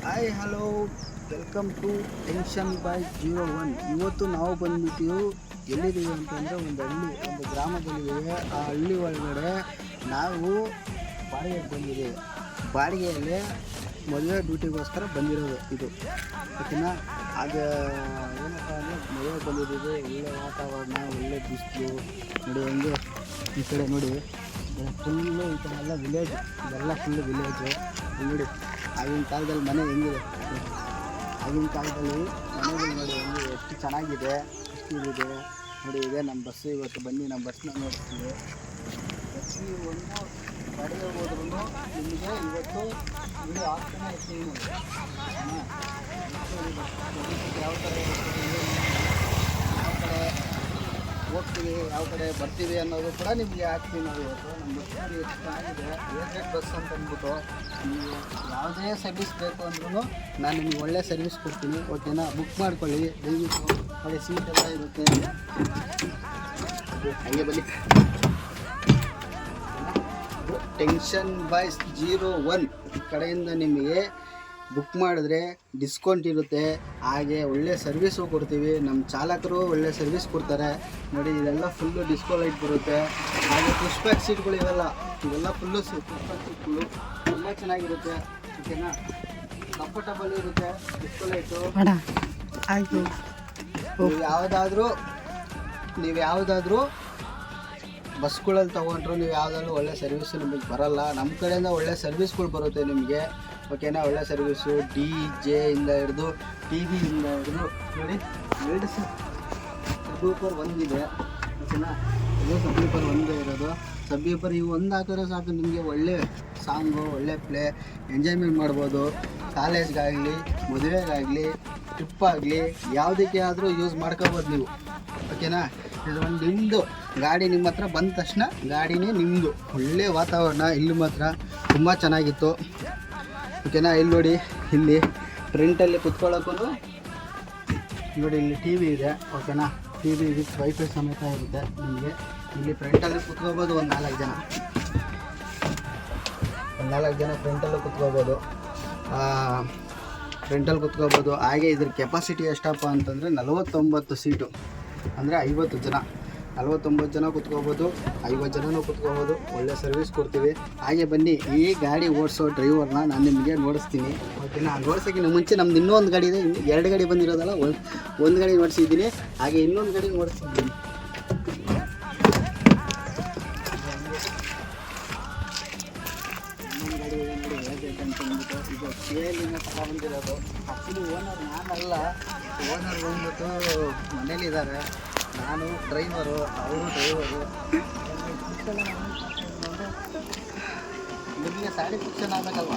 Hi hello welcome to tension bye 01. ಇವತ್ತು ನಾವು ಬಂದ್ಬಿಟ್ಟು ಎಲ್ಲಿದ್ದೀವಿ ಅಂತಂದರೆ ಒಂದು ಗ್ರಾಮದಲ್ಲಿದ್ದೀವಿ. ಆ ಹಳ್ಳಿ ಒಳಗಡೆ ನಾವು ಬಾಡಿಗೆಗೆ ಬಂದಿದ್ದೀವಿ. ಬಾಡಿಗೆಯಲ್ಲಿ ಮದುವೆ ಡ್ಯೂಟಿಗೋಸ್ಕರ ಬಂದಿರೋದು ಇದು, ಓಕೆನಾ. ಹಾಗೆ ಏನಪ್ಪ ಅಂದರೆ ಮದುವೆ ಬಂದಿದ್ದೀವಿ. ಒಳ್ಳೆ ವಾತಾವರಣ, ಒಳ್ಳೆ ಬಿಸಿಲು ನೋಡಿ. ಹಂಗೆ ಈ ಕಡೆ ನೋಡಿ ಫುಲ್ಲು ಈ ಕಡೆ ಎಲ್ಲ ವಿಲೇಜ್, ಇದೆಲ್ಲ ಫುಲ್ಲು ವಿಲೇಜು ನೋಡಿ. ಆಗಿನ ಕಾಲದಲ್ಲಿ ಮನೆ ಹೆಂಗಿದೆ, ಆಗಿನ ಕಾಲದಲ್ಲಿ ಮನೆಗಳು ನೋಡಿ ಹೆಂಗೆ ಎಷ್ಟು ಚೆನ್ನಾಗಿದೆ, ಎಷ್ಟು ಇದಿದೆ ನೋಡಿ. ಇದೆ ನಮ್ಮ ಬಸ್ಸು. ಇವತ್ತು ಬನ್ನಿ ನಮ್ಮ ಬಸ್ನ ನೋಡ್ತೀವಿ. ಪ್ರತಿ ಒಂದು ಗಾಡಿಗೆ ಹೋದ್ರೂ ನಿಮಗೆ ಇವತ್ತು ವಿಡಿಯೋ ಆಗ್ತಾನೆ ಇರ್ತೀವಿ ನೋಡಿ. ಯಾವ ಥರ ಯಾವ ಕಡೆ ಹೋಗ್ತೀವಿ, ಯಾವ ಕಡೆ ಬರ್ತೀವಿ ಅನ್ನೋದು ಕೂಡ ನಿಮಗೆ ಹಾಕ್ತೀವಿ ನಾವು. ಇವತ್ತು ನಮ್ಮ ಬಸ್ ನೋಡಿ ಎಷ್ಟು ಚೆನ್ನಾಗಿದೆ, ಏಜೆಡ್ ಬಸ್ ಅಂತ ಅಂದ್ಬಿಟ್ಟು. ನೀವು ಯಾವುದೇ ಸರ್ವಿಸ್ ಬೇಕು ಅಂದ್ರೂ ನಾನು ನಿಮಗೆ ಒಳ್ಳೆ ಸರ್ವಿಸ್ ಕೊಡ್ತೀನಿ, ಓಕೆನಾ. ಬುಕ್ ಮಾಡ್ಕೊಳ್ಳಿ ದಯವಿಟ್ಟು. ಒಳ್ಳೆ ಸೀಟ್ ಎಲ್ಲ ಇರುತ್ತೆ. ಹಾಗೆ ಬನ್ನಿ. ಟೆನ್ಷನ್ ಬೈ 01 ಕಡೆಯಿಂದ ನಿಮಗೆ ಬುಕ್ ಮಾಡಿದ್ರೆ ಡಿಸ್ಕೌಂಟ್ ಇರುತ್ತೆ. ಹಾಗೆ ಒಳ್ಳೆ ಸರ್ವಿಸು ಕೊಡ್ತೀವಿ. ನಮ್ಮ ಚಾಲಕರು ಒಳ್ಳೆ ಸರ್ವಿಸ್ ಕೊಡ್ತಾರೆ ನೋಡಿ. ಇದೆಲ್ಲ ಫುಲ್ಲು ಡಿಸ್ಕೋ ಲೈಟ್ ಬರುತ್ತೆ. ಹಾಗೆ ಪುಷ್ ಬ್ಯಾಕ್ ಸೀಟ್ಗಳು ಇವೆಲ್ಲ ಫುಲ್ಲು ಪುಷ್ ಬ್ಯಾಕ್ ಸೀಟ್ಗಳು ತುಂಬ ಚೆನ್ನಾಗಿರುತ್ತೆ, ಓಕೆನಾ. ಕಂಫರ್ಟಬಲ್ ಇರುತ್ತೆ ಡಿಸ್ಕೋ ಲೈಟು. ಆಯಿತು. ನೀವು ಯಾವುದಾದ್ರೂ ಬಸ್ಗಳಲ್ಲಿ ತೊಗೊಂಡ್ರು ನೀವು ಯಾವುದಾದ್ರೂ ಒಳ್ಳೆ ಸರ್ವಿಸು ನಿಮಗೆ ಬರಲ್ಲ. ನಮ್ಮ ಕಡೆಯಿಂದ ಒಳ್ಳೆ ಸರ್ವಿಸ್ಗಳು ಬರುತ್ತೆ ನಿಮಗೆ, ಓಕೆನಾ. ಒಳ್ಳೆ ಸರ್ವಿಸು DJ ಇಂದ ಹಿಡಿದು TV ಇಂದ ಹಿಡಿದು ನೋಡಿ. 2 ಸಬ್ವೂಫರ್ ಒಂದಿದೆ, ಓಕೆನಾ. ಇದು ಸಬ್ವೂಫರ್ ಒಂದೇ ಇರೋದು. ಸಬ್ವೂಫರ್ ಇವು ಒಂದು ಹಾಕಿದ್ರೆ ಸಾಕು, ನಿಮಗೆ ಒಳ್ಳೆ ಸಾಂಗು, ಒಳ್ಳೆ ಪ್ಲೇ ಎಂಜಾಯ್ಮೆಂಟ್ ಮಾಡ್ಬೋದು. ಕಾಲೇಜ್ಗಾಗಲಿ, ಮದುವೆಗಾಗಲಿ, ಟ್ರಿಪ್ ಆಗಲಿ, ಯಾವುದಕ್ಕೆ ಆದರೂ ಯೂಸ್ ಮಾಡ್ಕೋಬೋದು ನೀವು, ಓಕೆನಾ. ಇದು ಒಂದು ನಿಮ್ಮದು ಗಾಡಿ, ನಿಮ್ಮ ಹತ್ರ ಬಂದ ತಕ್ಷಣ ಗಾಡಿನೇ ನಿಮ್ಮದು. ಒಳ್ಳೆ ವಾತಾವರಣ ಇಲ್ಲಿ ಮಾತ್ರ ತುಂಬ ಚೆನ್ನಾಗಿತ್ತು, ಓಕೆನಾ. ಇಲ್ಲಿ ನೋಡಿ, ಇಲ್ಲಿ ಫ್ರಂಟಲ್ಲಿ ಕುತ್ಕೊಳ್ಳೋಕ್ಕೂ ನೋಡಿ, ಇಲ್ಲಿ TV ಇದೆ, ಓಕೆನಾ. TV ವಿತ್ ವೈಫೈ ಸಮೇತ ಇರುತ್ತೆ ನಿಮಗೆ. ಇಲ್ಲಿ ಫ್ರಂಟಲ್ಲಿ ಕುತ್ಕೋಬೋದು ಒಂದು 4 ಜನ ಫ್ರಂಟಲ್ಲೂ ಕುತ್ಕೋಬೋದು, ಹಾಗೆ ಇದ್ರ ಕೆಪಾಸಿಟಿ ಎಷ್ಟಪ್ಪ ಅಂತಂದರೆ 49 ಸೀಟು, ಅಂದರೆ 50 ಜನ. 49 ಜನ ಕುತ್ಕೋಬೋದು, 50 ಜನನೂ ಕುತ್ಕೋಬೋದು. ಒಳ್ಳೆ ಸರ್ವಿಸ್ ಕೊಡ್ತೀವಿ. ಹಾಗೆ ಬನ್ನಿ, ಈ ಗಾಡಿ ಓಡಿಸೋ ಡ್ರೈವರ್ನ ನಾನು ನಿಮಗೆ ನೋಡಿಸ್ತೀನಿ, ಓಕೆನಾ. ಓಡಿಸೋಕ್ಕಿಂತ ಮುಂಚೆ ನಮ್ದು ಇನ್ನೊಂದು ಗಾಡಿ ಇದೆ. 2 ಗಾಡಿ ಬಂದಿರೋದಲ್ಲ, ಒಂದು ಗಾಡಿ ಓಡಿಸಿದ್ದೀನಿ, ಹಾಗೆ ಇನ್ನೊಂದು ಗಾಡಿ ಓಡಿಸಿದ್ದೀನಿ. ಇನ್ನೊಂದು ಗಾಡಿ ನೋಡಿ ಹೇಗೆ ಅಂತ ಅಂದ್ಬಿಟ್ಟು ಇದು ಕೇಳಿನ ತಗೊಂಡಿರೋದು. ಆ್ಯಕ್ಚುಲಿ ಓನರ್ ನಾನಲ್ಲ, ಓನರ್ ಬಂದ್ಬಿಟ್ಟು ಮನೇಲಿದ್ದಾರೆ. ನಾನು ಡ್ರೈವರು, ಅವರು ಡ್ರೈವರು. ನಿಮಗೆ ಸ್ಯಾಟಿಸ್ಫ್ಯಾಕ್ಷನ್ ಆಗಬೇಕಲ್ವ.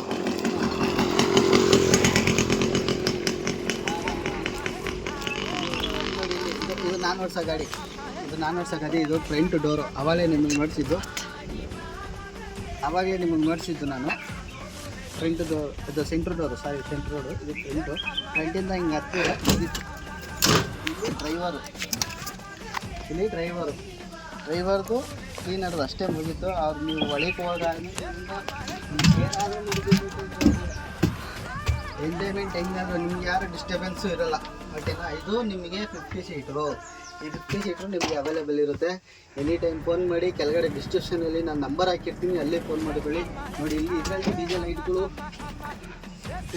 ಇದು ನಾನು ಓಡಿಸೋ ಗಾಡಿ, ಇದು ಫ್ರಂಟ್ ಡೋರು. ಆವಾಗಲೇ ನಿಮಗೆ ನೋಡಿಸಿದ್ದು ನಾನು. ಫ್ರಂಟ್ ಡೋರ್, ಇದು ಸೆಂಟ್ರ್ ಡೋರು, ಸೆಂಟ್ರ್ ಡೋರು. ಇದು ಫ್ರಂಟಿಂದ ಹಿಂಗೆ ಹತ್ತಿರ ಇಲ್ಲಿ ಡ್ರೈವರ್ದು ಕ್ಲೀನರ್ದು ಅಷ್ಟೇ ಮುಗೀತು. ಅವ್ರು ನೀವು ಒಳಗೆ ಹೋದಾಗ ಎಂಜಾಯ್ಮೆಂಟ್ ಹೆಂಗಾದ್ರು ನಿಮ್ಗೆ ಯಾರು ಡಿಸ್ಟರ್ಬೆನ್ಸು ಇರೋಲ್ಲ, ಓಕೆನಾ. ಇದು ನಿಮಗೆ 50 ಸೀಟು. ಈ 50 ಸೀಟು ನಿಮಗೆ ಅವೈಲೇಬಲ್ ಇರುತ್ತೆ. ಎನಿ ಟೈಮ್ ಫೋನ್ ಮಾಡಿ. ಕೆಳಗಡೆ ಡಿಸ್ಕ್ರಿಪ್ಷನಲ್ಲಿ ನಾನು ನಂಬರ್ ಹಾಕಿರ್ತೀನಿ, ಅಲ್ಲೇ ಫೋನ್ ಮಾಡಿಕೊಳ್ಳಿ. ನೋಡಿ, ಇಲ್ಲಿ ಇದರಲ್ಲಿ DJ ಲೈಟ್ಗಳು,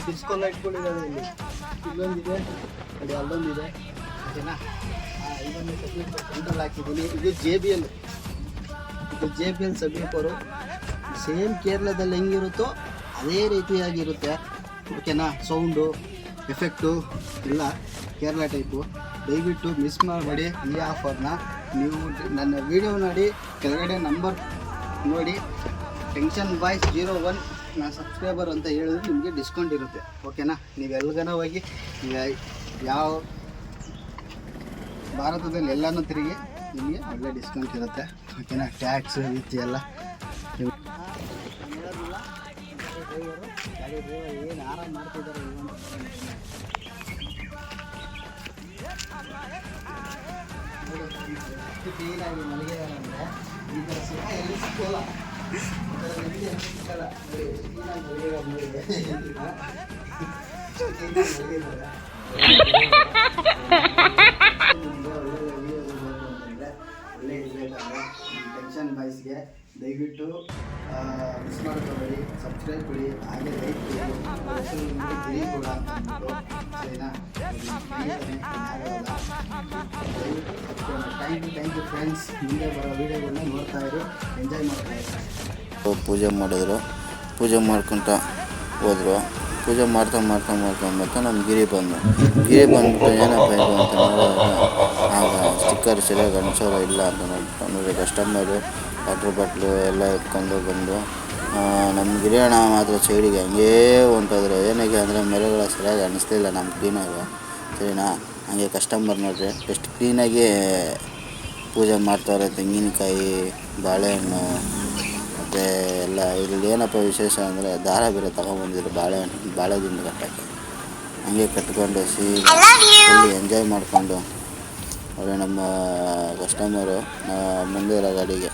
ಡಿಸ್ಕೋ ಲೈಟ್ಗಳು ಇದ್ದಾವೆ. ಇಲ್ಲಿ ಇಲ್ಲೊಂದಿದೆ ನೋಡಿ, ಅಲ್ಲೊಂದಿದೆ, ಓಕೆನಾ. ಇದನ್ನು ಸಬ್ವೂಫರ್ ಹಾಕಿದ್ದೀನಿ. ಇದು JBL ಸಬ್ವೂಫರು. ಸೇಮ್ ಕೇರಳದಲ್ಲಿ ಹೆಂಗಿರುತ್ತೋ ಅದೇ ರೀತಿಯಾಗಿರುತ್ತೆ, ಓಕೆನಾ. ಸೌಂಡು, ಎಫೆಕ್ಟು ಎಲ್ಲ ಕೇರಳ ಟೈಪು. ದಯವಿಟ್ಟು ಮಿಸ್ ಮಾಡಬೇಡಿ ಈ ಆಫರ್ನ. ನೀವು ನನ್ನ ವಿಡಿಯೋ ನೋಡಿ, ಕೆಳಗಡೆ ನಂಬರ್ ನೋಡಿ, ಟೆನ್ಷನ್ ಬೈ 01 ನಾನು ಸಬ್ಸ್ಕ್ರೈಬರ್ ಅಂತ ಹೇಳಿದ್ರೆ ನಿಮಗೆ ಡಿಸ್ಕೌಂಟ್ ಇರುತ್ತೆ, ಓಕೆನಾ. ನೀವೆಲ್ಗನ ಹೋಗಿ ಯಾವ ಭಾರತದಲ್ಲಿ ಎಲ್ಲನೂ ತಿರುಗಿ ನಿಮಗೆ ಒಳ್ಳೆ ಡಿಸ್ಕೌಂಟ್ ಇರುತ್ತೆ, ಓಕೆನಾ. ಟ್ಯಾಕ್ಸ್ ವಿತ್ ಎಲ್ಲ ಹೇಳೋದಿಲ್ಲ. ಗಾಡಿ ಡ್ರೈವರ್ ಏನು ಆರಾಮ ಮಾಡ್ತಿದ್ದಾರೆ ಎಷ್ಟು ಕ್ಲೀನಾಗಿ ಮಲಗಿದ್ದಾರೆ ಅಂದರೆ ಈ ಥರ ಸುಖ ಎಲ್ಲಿ ಸಿಕ್ಕೋಲ್ಲ, ಈ ಥರ ಸಿಕ್ಕಲ್ಲ. ಕ್ಲೀನಾಗಿ ಮಲಗಿದ್ದಾರೆ ನೋಡಿ. ಒಳ್ಳೆ ಟೆನ್ಷನ್ ಬಾಯ್ಸ್ಗೆ ದಯವಿಟ್ಟು ಮಿಸ್ ಮಾಡ್ಕೊಬೇಡಿ, ಸಬ್ಸ್ಕ್ರೈಬ್ ಕೊಡಿ, ಹಾಗೆ ಲೈಕ್ ಕೊಡಿ. ಹೆಸರು ನಿಮಗೆ ಗಿರಿ ಕೂಡ ಅಂದ್ಬಿಟ್ಟು, ಸರಿನಾ? ದಯವಿಟ್ಟು ಥ್ಯಾಂಕ್ ಯು ಫ್ರೆಂಡ್ಸ್. ಮುಂದೆ ಬರೋ ವೀಡಿಯೋಗಳನ್ನ ನೋಡ್ತಾ ಇರಿ, ಎಂಜಾಯ್ ಮಾಡ್ತಾ ಇರಿ. ಪೂಜೆ ಮಾಡಿದ್ರು, ಪೂಜೆ ಮಾಡ್ಕೊತ ಹೋದ್ರು. ಪೂಜೆ ಮಾಡ್ತಾ ನಮ್ಮ ಗಿರಿ ಬಂದ್ಬಿಟ್ಟು ಏನಪ್ಪ ಇದು ಅಂತ ನೋಡುವಾಗ ಆಗ ಸ್ಟಿಕ್ಕರ್ ಸರಿಯಾಗಿ ಅಂಟಿಸೋರು ಇಲ್ಲ ಅಂತ ನೋಡ್ಕೊಂಡು ಕಸ್ಟಮರು ವಾಟ್ರ್ ಬಾಟ್ಲು ಎಲ್ಲ ಎತ್ಕೊಂಡು ಬಂದು ನಮ್ಮ ಗಿರಿಯಣ್ಣ ಮಾತ್ರ ಸೈಡಿಗೆ ಹಂಗೇ ಹೊಂಟೋದ್ರು. ಏನಕ್ಕೆ ಅಂದರೆ ಮರಗಳ ಸರಿಯಾಗಿ ಅನಿಸ್ಲಿಲ್ಲ ನಮ್ಮ ಕ್ಲೀನಾಗಿ, ಸರಿನಾ? ಹಂಗೆ ಕಸ್ಟಮರ್ ನೋಡ್ರಿ ಎಷ್ಟು ಕ್ಲೀನಾಗಿ ಪೂಜೆ ಮಾಡ್ತಾರೆ. ತೆಂಗಿನಕಾಯಿ, ಬಾಳೆಹಣ್ಣು ಮತ್ತು ಎಲ್ಲ ಇದರಲ್ಲಿ ಏನಪ್ಪ ವಿಶೇಷ ಅಂದರೆ ದಾರ ಬೇರೆ ತಗೊಂಬಂದಿದ್ರು ಬಾಳೆ ದಿಂಡು ಕಟ್ಟೋಕ್ಕೆ. ಹಂಗೆ ಕಟ್ಕೊಂಡು ಫುಲ್ ಎಂಜಾಯ್ ಮಾಡಿಕೊಂಡು ಅವರೇ ನಮ್ಮ ಕಸ್ಟಮರು ಮುಂದೆ ಇರೋ ಗಾಡಿಗೆ